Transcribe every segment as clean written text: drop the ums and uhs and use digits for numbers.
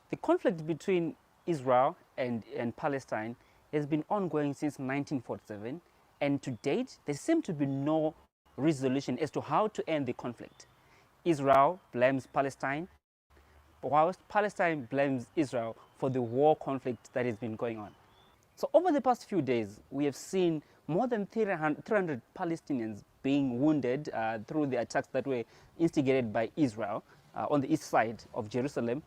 The conflict between Israel and Palestine has been ongoing since 1947, and to date, there seems to be no resolution as to how to end the conflict. Israel blames Palestine, whilst Palestine blames Israel for the war conflict that has been going on. So over the past few days, we have seen more than 300 Palestinians being wounded through the attacks that were instigated by Israel on the east side of Jerusalem.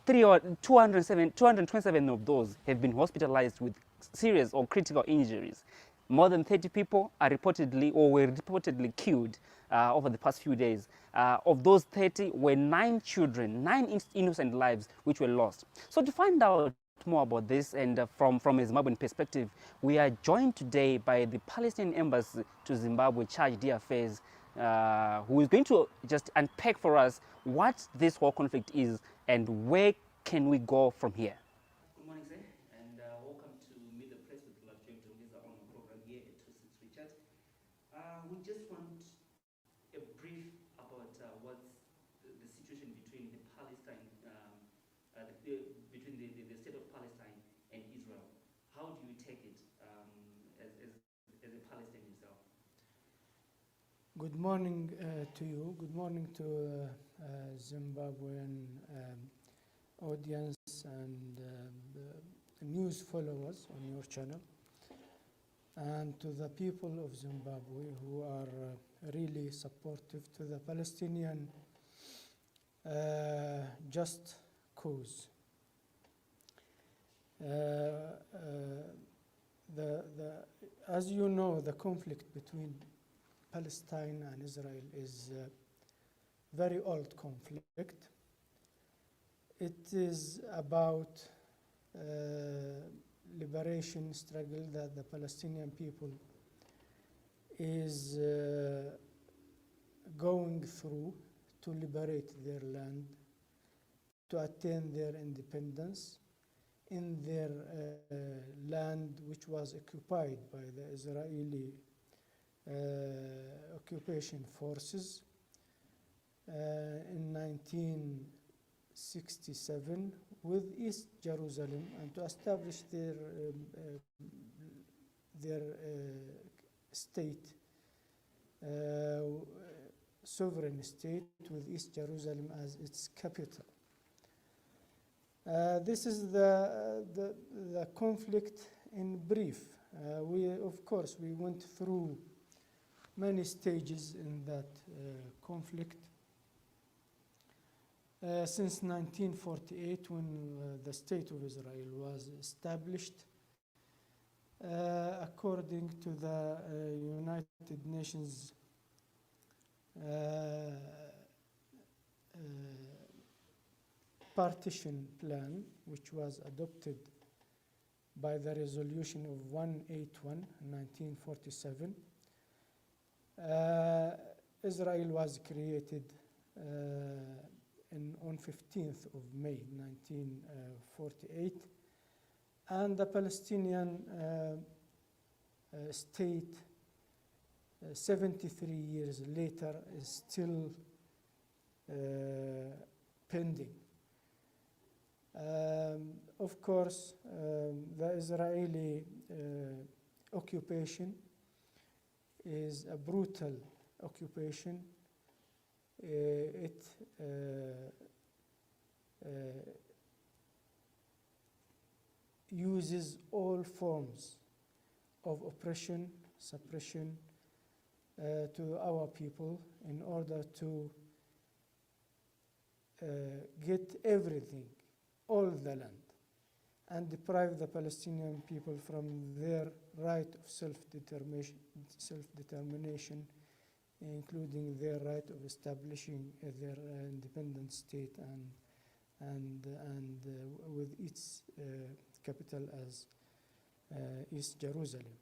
227 of those have been hospitalized with serious or critical injuries. More than 30 people are reportedly or were reportedly killed over the past few days. Of those 30 were 9 children, 9 innocent lives which were lost. So to find out more about this and from a Zimbabwean perspective, we are joined today by the Palestinian embassy to Zimbabwe charge d'affaires, who is going to just unpack for us what this whole conflict is and where can we go from here. Good morning, sir, and welcome to Meet the Press with Lovejoy on the program here at 26 Richard. We just want a brief about what's the situation between the Palestine, between the State of Palestine and Israel. How do you take it as a Palestinian yourself? Good morning to you. Good morning to Zimbabwean audience and the news followers on your channel, and to the people of Zimbabwe who are really supportive to the Palestinian just cause. As you know, the conflict between Palestine and Israel is a very old conflict. It is about liberation struggle that the Palestinian people is going through to liberate their land, to attain their independence in their land, which was occupied by the Israeli occupation forces in 1967 with East Jerusalem, and to establish their state, sovereign state, with East Jerusalem as its capital. This is the conflict in brief. Of course, we went through many stages in that conflict. Since 1948, when the State of Israel was established, according to the United Nations partition plan, which was adopted by the resolution of 181 in 1947. Israel was created on 15th of May 1948, and the Palestinian state 73 years later is still pending. Of course, the Israeli occupation is a brutal occupation. It uses all forms of oppression, suppression to our people in order to get everything, all the land, and deprive the Palestinian people from their right of self-determination, including their right of establishing their independent state and with its capital as East Jerusalem.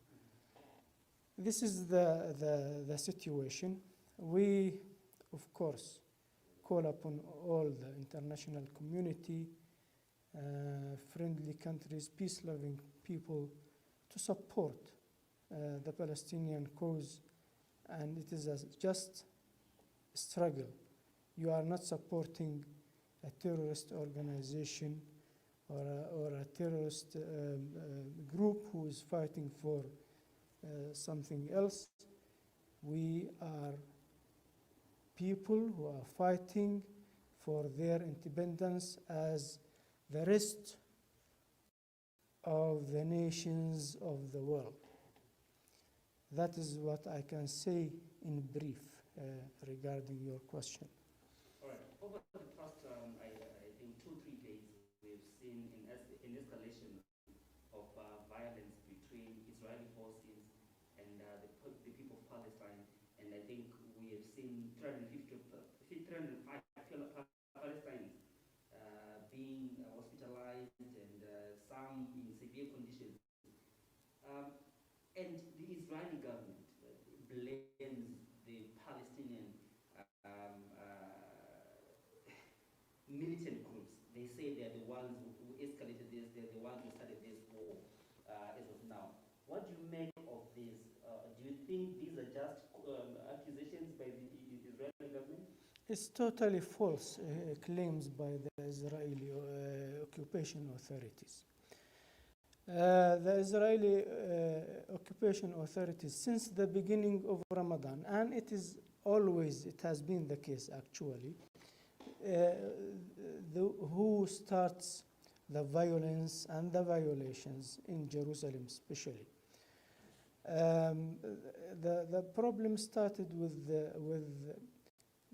This is the situation. We, of course, call upon all the international community, friendly countries, peace-loving people to support the Palestinian cause, and it is a just struggle. You are not supporting a terrorist organization or a terrorist group who is fighting for something else. We are people who are fighting for their independence as the rest of the nations of the world. That is what I can say in brief regarding your question. All right. Over the past, I think 2-3 days, we've seen an escalation of violence between Israeli forces and the people of Palestine. And I think we have seen 305 Palestinians being hospitalized and some in severe conditions. And the Israeli government blames the Palestinian militant groups. They say they're the ones who escalated this, they're the ones who started this war as of now. What do you make of this? Do you think these are just accusations by the Israeli government? It's totally false claims by the Israeli occupation authorities. The Israeli occupation authorities, since the beginning of Ramadan, and it has been the case actually, who starts the violence and the violations in Jerusalem especially. The problem started with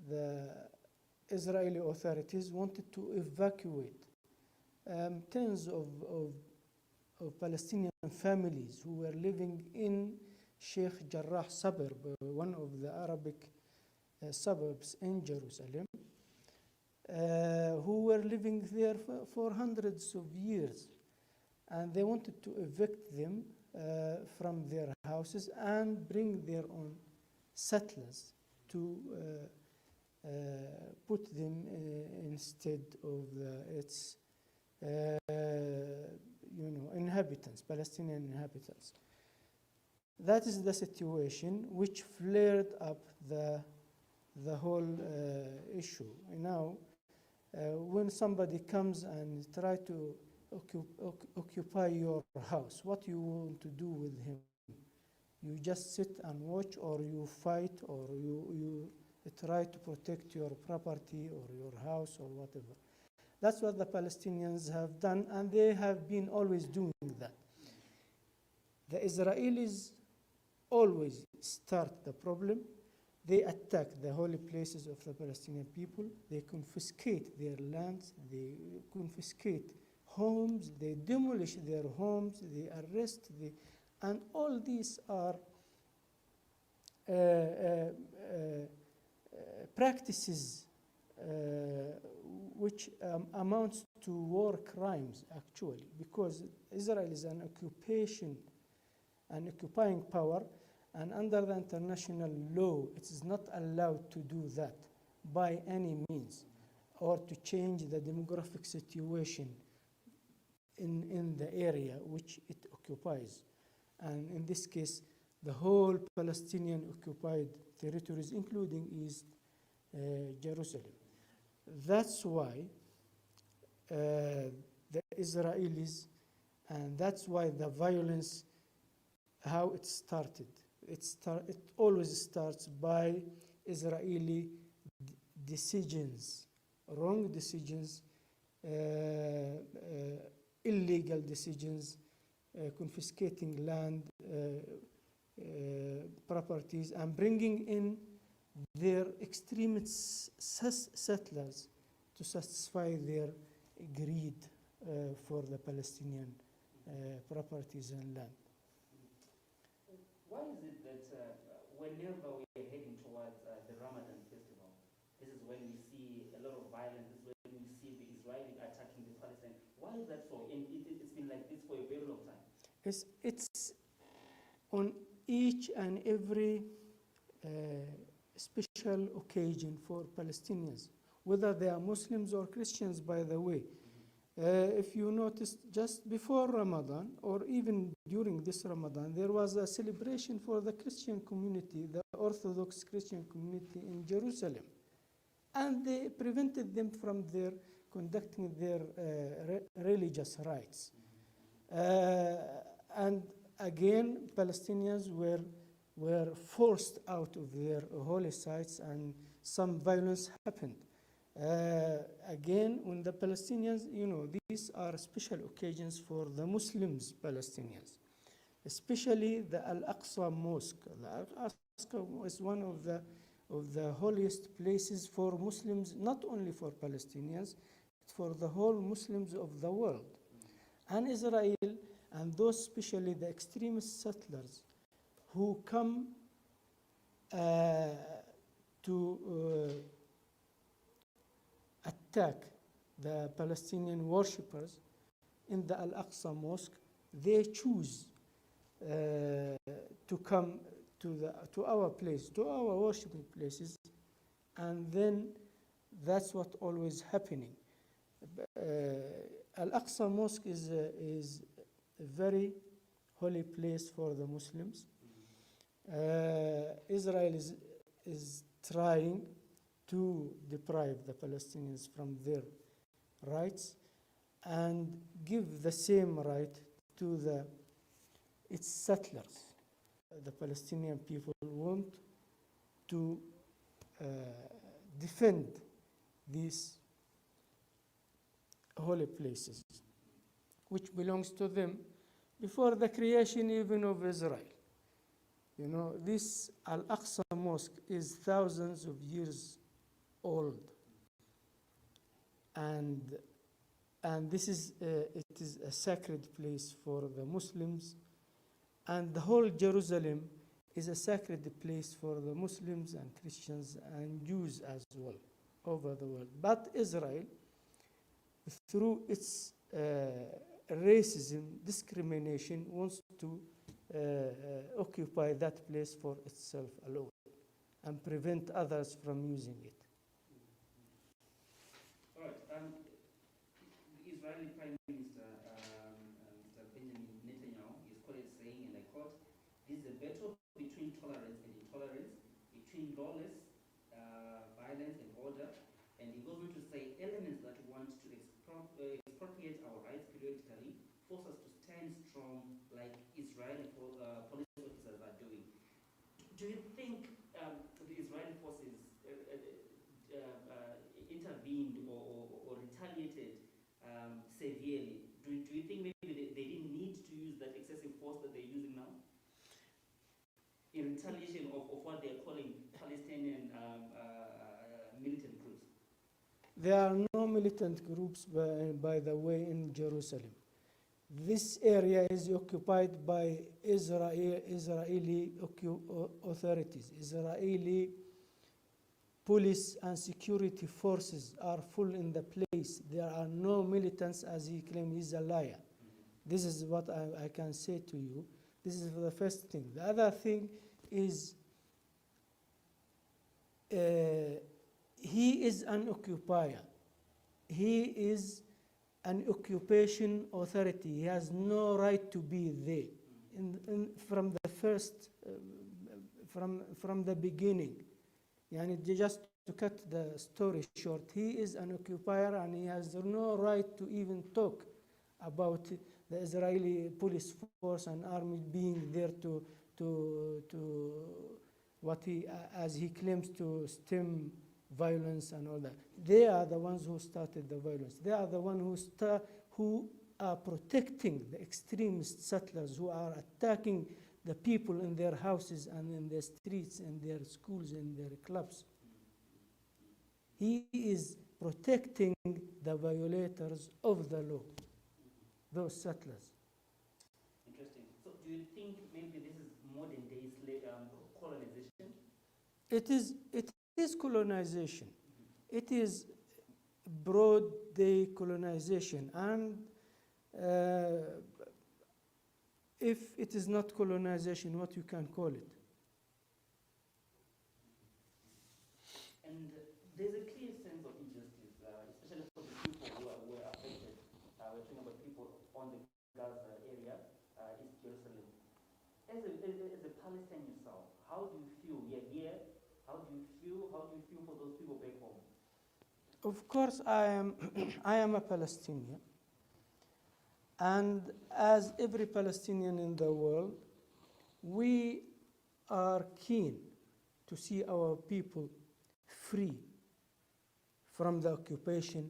the Israeli authorities wanted to evacuate tens of Palestinian families who were living in Sheikh Jarrah suburb, one of the Arabic suburbs in Jerusalem, who were living there for hundreds of years. And they wanted to evict them from their houses and bring their own settlers to put them instead of its inhabitants, Palestinian inhabitants. That is the situation which flared up the whole issue. Now, when somebody comes and try to occupy your house, what you want to do with him? You just sit and watch, or you fight, or you try to protect your property or your house or whatever. That's what the Palestinians have done, and they have been always doing that. The Israelis always start the problem. They attack the holy places of the Palestinian people. They confiscate their lands. They confiscate homes. They demolish their homes. They arrest. And all these are practices which amounts to war crimes, actually, because Israel is an occupying power, and under the international law, it is not allowed to do that by any means, or to change the demographic situation in the area which it occupies. And in this case, the whole Palestinian occupied territories, including East Jerusalem. That's why the Israelis, and that's why the violence, how it started. It always starts by Israeli decisions, wrong decisions, illegal decisions, confiscating land, properties, and bringing in their extremist settlers to satisfy their greed for the Palestinian properties and land. Why is it that whenever we are heading towards the Ramadan festival, this is when we see a lot of violence, this is when we see the Israeli attacking the Palestinians? Why is that so? And it's been like this for a very long time. It's on each and every special occasion for Palestinians, whether they are Muslims or Christians, by the way. If you notice, just before Ramadan, or even during this Ramadan, there was a celebration for the Christian community, the Orthodox Christian community in Jerusalem. And they prevented them from their conducting their religious rites. And again, Palestinians were forced out of their holy sites, and some violence happened. Again, when the Palestinians, these are special occasions for the Muslims, Palestinians, especially the AlAqsa Mosque. The AlAqsa is one of the holiest places for Muslims, not only for Palestinians, but for the whole Muslims of the world. And Israel, and those especially the extremist settlers who come to attack the Palestinian worshippers in the Al-Aqsa Mosque, they choose to come to our place, to our worshiping places, and then that's what always happening. Al-Aqsa Mosque is a very holy place for the Muslims. Israel is trying to deprive the Palestinians from their rights and give the same right to its settlers. The Palestinian people want to defend these holy places, which belongs to them before the creation even of Israel. This Al-Aqsa Mosque is thousands of years old, and this is it is a sacred place for the Muslims, and the whole Jerusalem is a sacred place for the Muslims and Christians and Jews as well over the world. But Israel, through its racism, discrimination, wants to occupy that place for itself alone and prevent others from using it. All right. The Israeli Prime Minister, Mr. Benjamin Netanyahu, is quoted saying, and I quote, "This is a battle between tolerance and intolerance, between lawless violence and order." And he goes on to say, elements that want to expropriate our rights periodically force us to stand strong like Israeli police officers are doing. Do you think the Israeli forces intervened or retaliated severely? Do you think maybe they didn't need to use that excessive force that they're using now in retaliation of what they're calling Palestinian militant groups? There are no militant groups, by the way, in Jerusalem. This area is occupied by Israeli authorities. Israeli police and security forces are full in the place. There are no militants, as he claims. He's a liar. This is what I can say to you. This is the first thing. The other thing is he is an occupier. He is an occupation authority. He has no right to be there. From the first, from the beginning. Just to cut the story short, he is an occupier and he has no right to even talk about the Israeli police force and army being there to what he, as he claims, to stem violence and all that. They are the ones who started the violence. They are the ones who are protecting the extremist settlers who are attacking the people in their houses and in their streets, in their schools, in their clubs. He is protecting the violators of the law, those settlers. Interesting. So do you think maybe this is modern day colonization? It is colonization. It is broad day colonization, and if it is not colonization, what you can call it? And there's a clear sense of injustice, especially for the people who were affected. We're talking about people on the Gaza area, East Jerusalem. As a Palestinian yourself, how do you feel? You're here. How do you feel? How do you feel for those people back home? Of course, I am, I am a Palestinian. And as every Palestinian in the world, we are keen to see our people free from the occupation,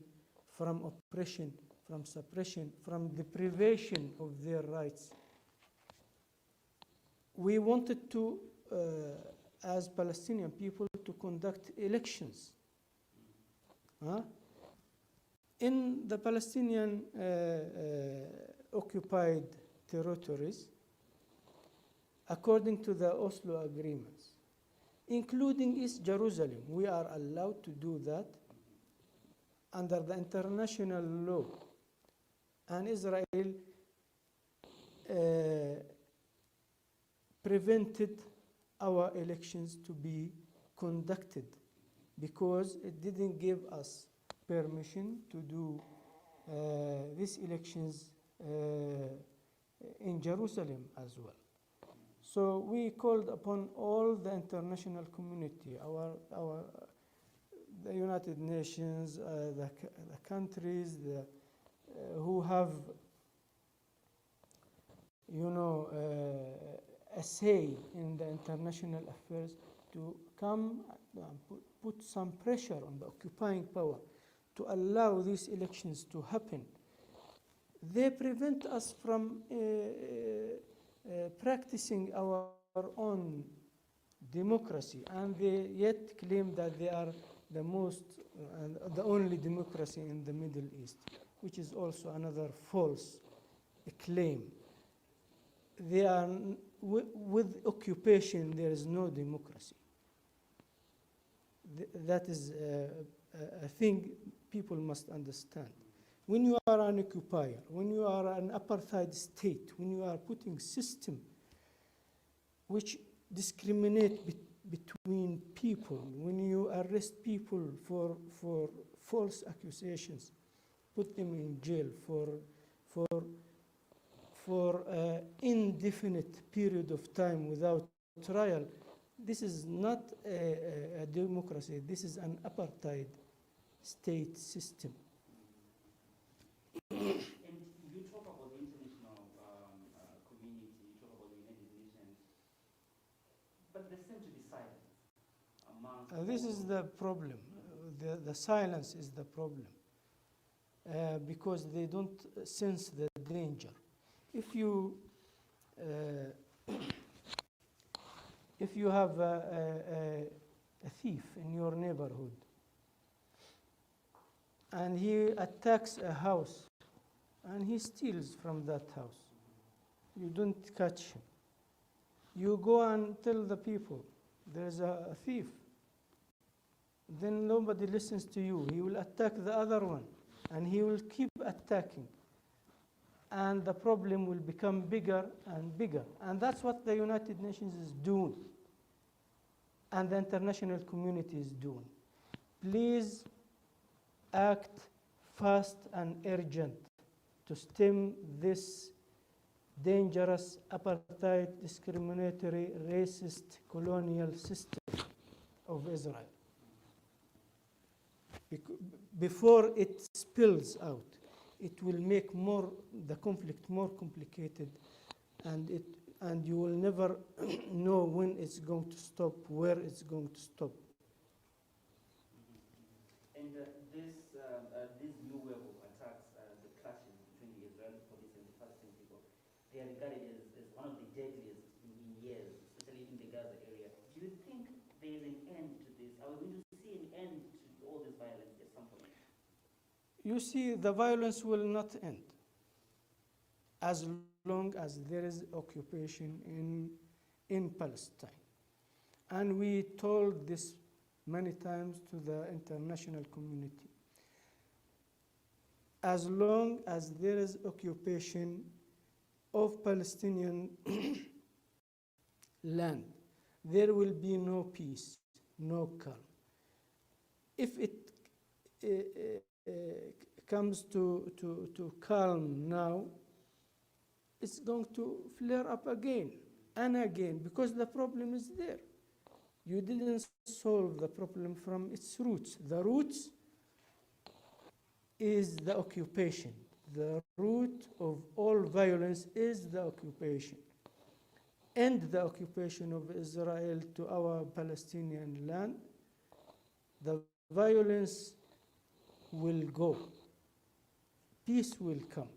from oppression, from suppression, from deprivation of their rights. We wanted to, as Palestinian people, to conduct elections. In the Palestinian occupied territories, according to the Oslo agreements, including East Jerusalem, we are allowed to do that under the international law. And Israel prevented our elections to be conducted because it didn't give us permission to do these elections in Jerusalem as well. So we called upon all the international community, the United Nations, the countries who have, a say in the international affairs to come and put some pressure on the occupying power to allow these elections to happen. They prevent us from practicing our own democracy, and they yet claim that they are the most and the only democracy in the Middle East, which is also another false claim. They are, with occupation, there is no democracy. That is a thing people must understand. When you are an occupier, when you are an apartheid state, when you are putting system which discriminate between people, when you arrest people for false accusations, put them in jail for indefinite period of time without trial, this is not a democracy. This is an apartheid state system. And you talk about the international community, you talk about the United Nations, but they seem to be silent among... This is the problem. The silence is the problem because they don't sense the danger. If you have a thief in your neighborhood and he attacks a house and he steals from that house, you don't catch him. You go and tell the people there's a thief. Then nobody listens to you. He will attack the other one and he will keep attacking. And the problem will become bigger and bigger. And that's what the United Nations is doing. And the international community is doing. Please act fast and urgent to stem this dangerous apartheid, discriminatory, racist, colonial system of Israel. Before it spills out, it will make the conflict more complicated, and you will never know when it's going to stop, where it's going to stop. And these new wave of attacks, the clashes between the Israeli police and the Palestinian people, they are regarded as one of the deadliest in years, especially in the Gaza area. Do you think there is an end to this? Are we going to see an end to all this violence at some point? You see, the violence will not end as long as there is occupation in Palestine. And we told this many times to the international community. As long as there is occupation of Palestinian land, there will be no peace, no calm. If it comes to calm now, it's going to flare up again and again because the problem is there. You didn't solve the problem from its roots. The roots is the occupation. The root of all violence is the occupation. End the occupation of Israel to our Palestinian land, the violence will go. Peace will come.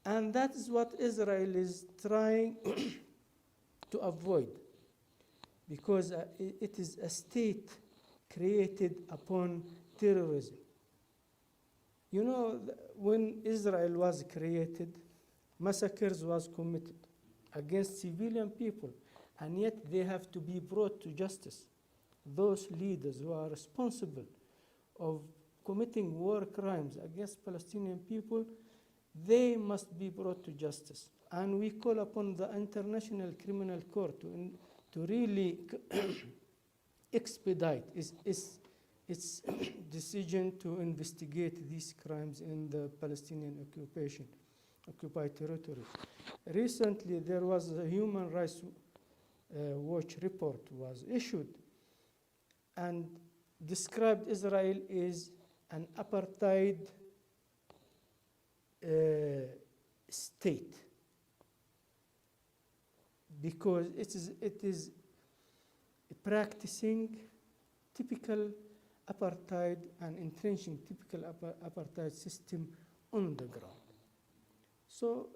And that is what Israel is trying to avoid, because it is a state created upon terrorism. You know, when Israel was created, massacres was committed against civilian people, and yet they have to be brought to justice. Those leaders who are responsible of committing war crimes against Palestinian people, they must be brought to justice. And we call upon the International Criminal Court to really expedite its decision to investigate these crimes in the Palestinian occupied territory. Recently, there was a Human Rights Watch report was issued and described Israel as an apartheid state, because it is practicing typical apartheid and entrenching typical apartheid system on the ground. So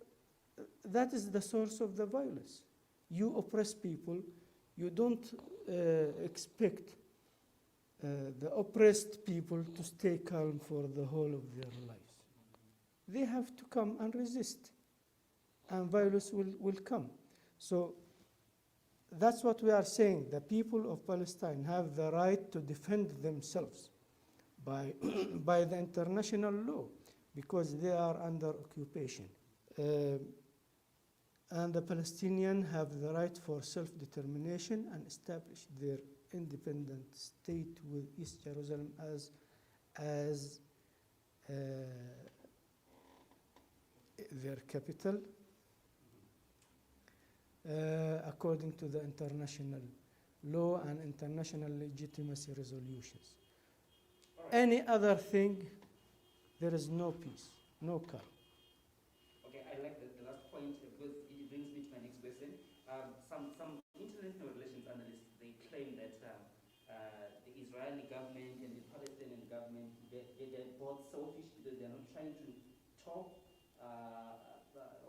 that is the source of the violence. You oppress people, you don't expect the oppressed people to stay calm for the whole of their lives. They have to come and resist, and violence will come. So that's what we are saying. The people of Palestine have the right to defend themselves by, by the international law, because they are under occupation. And the Palestinians have the right for self-determination and establish their independent state with East Jerusalem as their capital, according to the international law and international legitimacy resolutions. Any other thing, there is no peace, no calm. Okay, I like the last point because it brings me to my next question. Some international relations analysts, they claim that the Israeli government and the Palestinian government, they're both selfish because they're not trying to talk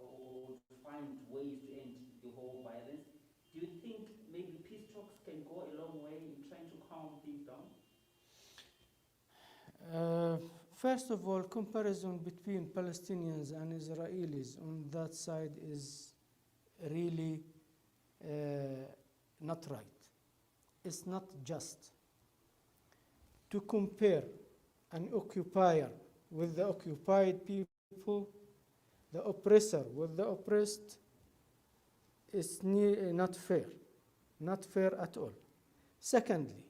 or to find ways to end the whole violence. Do you think maybe peace talks can go a long way in trying to calm things down? First of all, comparison between Palestinians and Israelis on that side is really not right. It's not just. To compare an occupier with the occupied people, the oppressor with the oppressed, is not fair. Not fair at all. Secondly,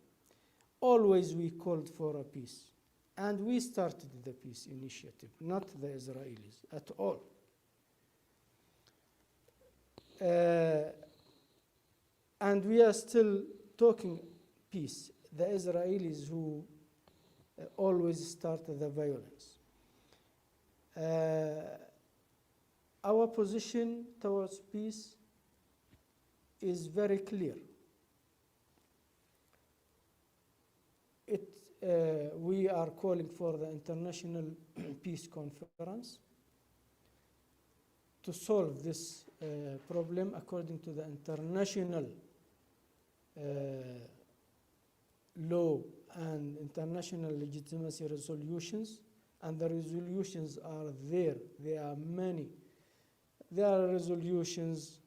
always we called for a peace. And we started the peace initiative, not the Israelis at all. And we are still talking peace. The Israelis who always start the violence. Our position towards peace is very clear. We are calling for the International Peace Conference to solve this problem according to the international law and international legitimacy resolutions. And the resolutions are there. There are many. There are resolutions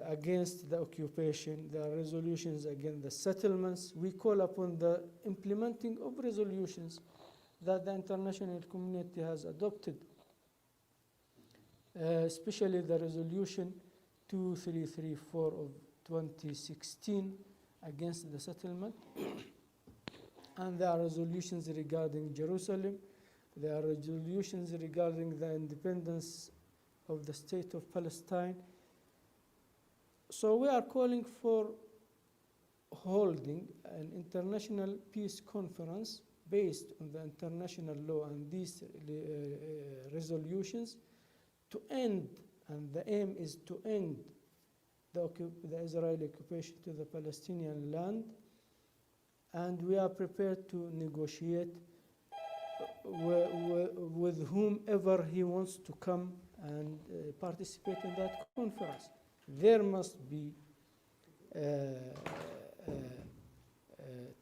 against the occupation. There are resolutions against the settlements. We call upon the implementing of resolutions that the international community has adopted, especially the resolution 2334 of 2016 against the settlement. And there are resolutions regarding Jerusalem. There are resolutions regarding the independence of the State of Palestine. So we are calling for holding an international peace conference based on the international law and these resolutions to end, and the aim is to end the Israeli occupation to the Palestinian land, and we are prepared to negotiate with whomever he wants to come and participate in that conference. There must be a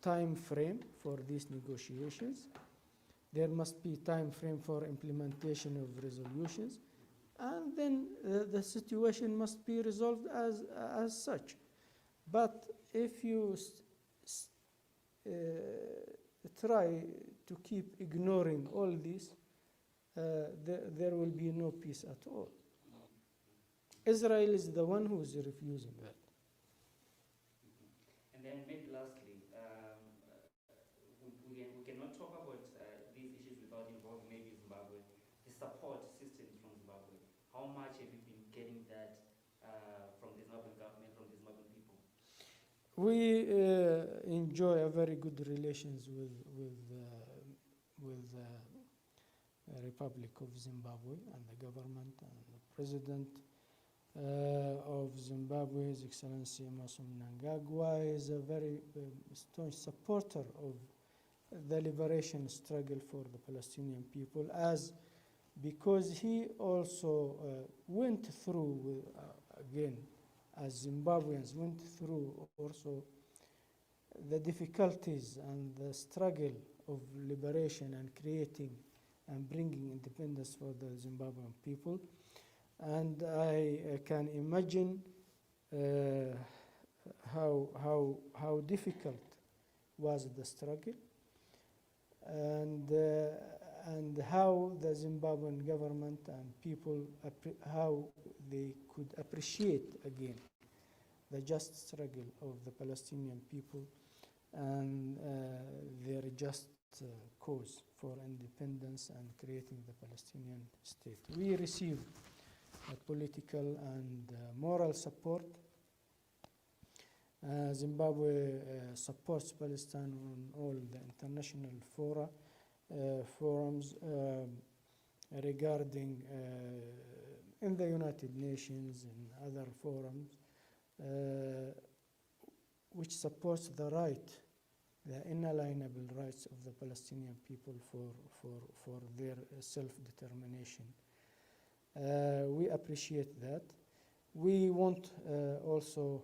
time frame for these negotiations. There must be time frame for implementation of resolutions, and then the situation must be resolved as such. But if you try to keep ignoring all this, there will be no peace at all. Israel is the one who is refusing that. And then maybe lastly, we cannot talk about these issues without involving maybe Zimbabwe, the support systems from Zimbabwe. How much have you been getting that from the Zimbabwean government, from the Zimbabwean people? We enjoy a very good relations with the Republic of Zimbabwe and the government, and the President of Zimbabwe, His Excellency Emmerson Mnangagwa, is a very staunch supporter of the liberation struggle for the Palestinian people, because he also went through, again, as Zimbabweans went through also the difficulties and the struggle of liberation and creating and bringing independence for the Zimbabwean people. And I can imagine how difficult was the struggle, and how the Zimbabwean government and people, how they could appreciate again the just struggle of the Palestinian people and their just cause for independence and creating the Palestinian state. We received political and moral support. Zimbabwe supports Palestine on all the international forums regarding in the United Nations and other forums, which supports the right, the inalienable rights of the Palestinian people for their self-determination. We appreciate that. We want also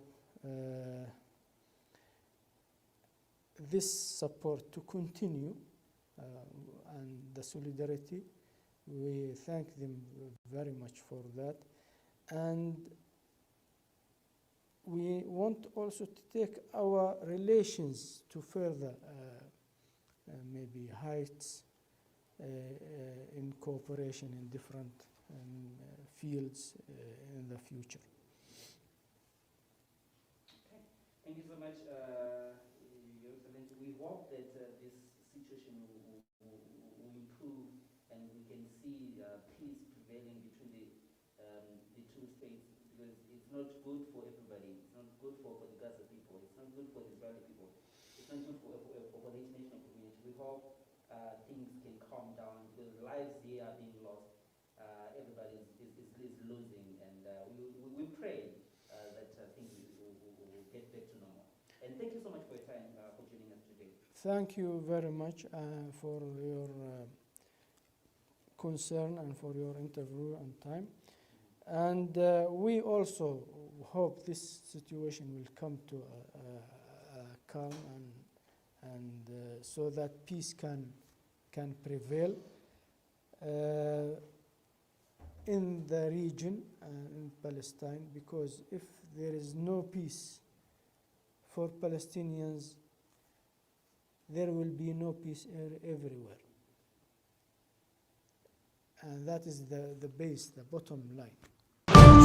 this support to continue, and the solidarity. We thank them very much for that. And we want also to take our relations to further maybe heights in cooperation in different fields in the future. Okay. Thank you so much, Your Excellency. We hope that this situation will improve and we can see peace prevailing between the two states, because it's not good for everybody. It's not good for the Gaza people. It's not good for the Israeli people. It's not good for the international community. We hope things can calm down, because lives here are being lost. Everybody is losing, and we pray that things will get back to normal. And thank you so much for your time, for joining us today. Thank you very much for your concern and for your interview and time. And we also hope this situation will come to a calm and so that peace can prevail in the region, in Palestine, because if there is no peace for Palestinians, there will be no peace everywhere. And that is the base, the bottom line.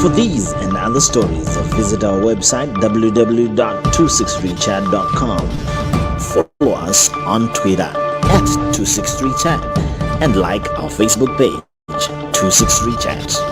For these and other stories, visit our website www.263chat.com. Follow us on Twitter @263chat and like our Facebook page 263chat.